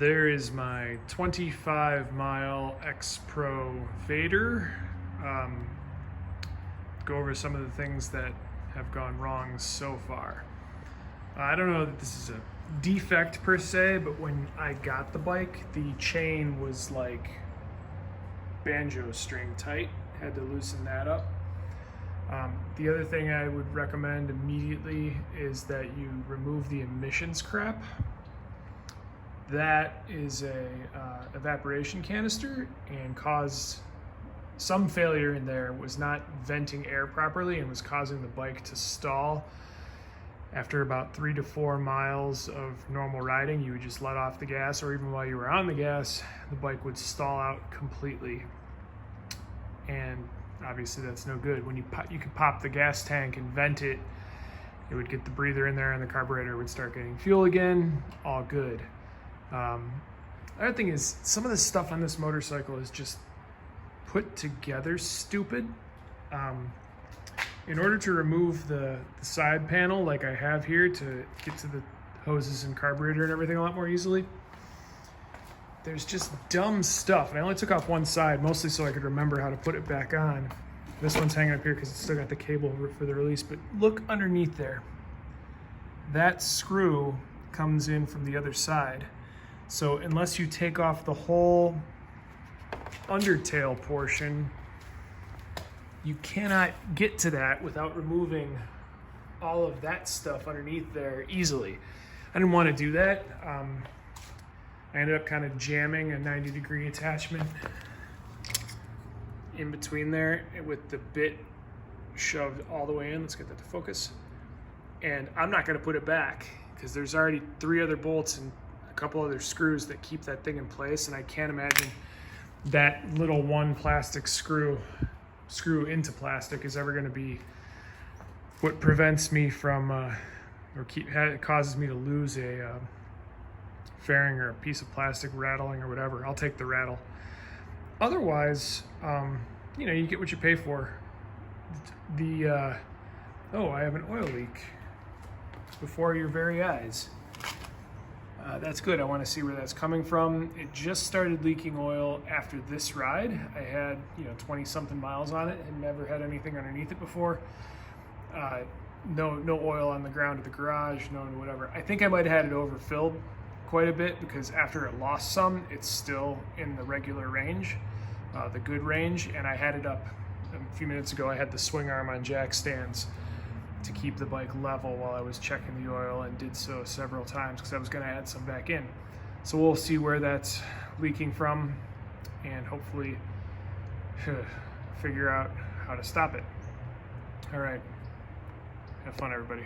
There is my 25-mile X-Pro Vader. Go over some of the things that have gone wrong so far. I don't know that this is a defect per se, but when I got the bike, the chain was like banjo string tight. Had to loosen that up. The other thing I would recommend immediately is that you remove the emissions crap. That is a evaporation canister and caused some failure in there. Was not venting air properly and was causing the bike to stall. After about 3 to 4 miles of normal riding, you would just let off the gas, or even while you were on the gas, the bike would stall out completely. And obviously that's no good. When you could pop the gas tank and vent it, it would get the breather in there and the carburetor would start getting fuel again. All good. Other thing is, some of the stuff on this motorcycle is just put together stupid. In order to remove the side panel like I have here to get to the hoses and carburetor and everything a lot more easily, there's just dumb stuff. And I only took off one side, mostly so I could remember how to put it back on. This one's hanging up here because it's still got the cable for the release, but look underneath there. That screw comes in from the other side. So unless you take off the whole undertail portion, you cannot get to that without removing all of that stuff underneath there easily. I didn't want to do that. I ended up kind of jamming a 90-degree attachment in between there with the bit shoved all the way in. Let's get that to focus. And I'm not going to put it back because there's already 3 other bolts and a couple other screws that keep that thing in place, and I can't imagine that little one plastic screw into plastic is ever going to be what prevents me from causes me to lose a fairing or a piece of plastic rattling or whatever. I'll take the rattle. Otherwise, you get what you pay for. Oh, I have an oil leak before your very eyes. That's good. I want to see where that's coming from. It just started leaking oil after this ride. I had 20 something miles on it and never had anything underneath it before. No oil on the ground of the garage, no whatever. I think I might have had it overfilled quite a bit because after it lost some, it's still in the regular range, the good range, and I had it up a few minutes ago. I had the swing arm on jack stands to keep the bike level while I was checking the oil, and did so several times because I was going to add some back in. So we'll see where that's leaking from and hopefully figure out how to stop it. All right, have fun everybody.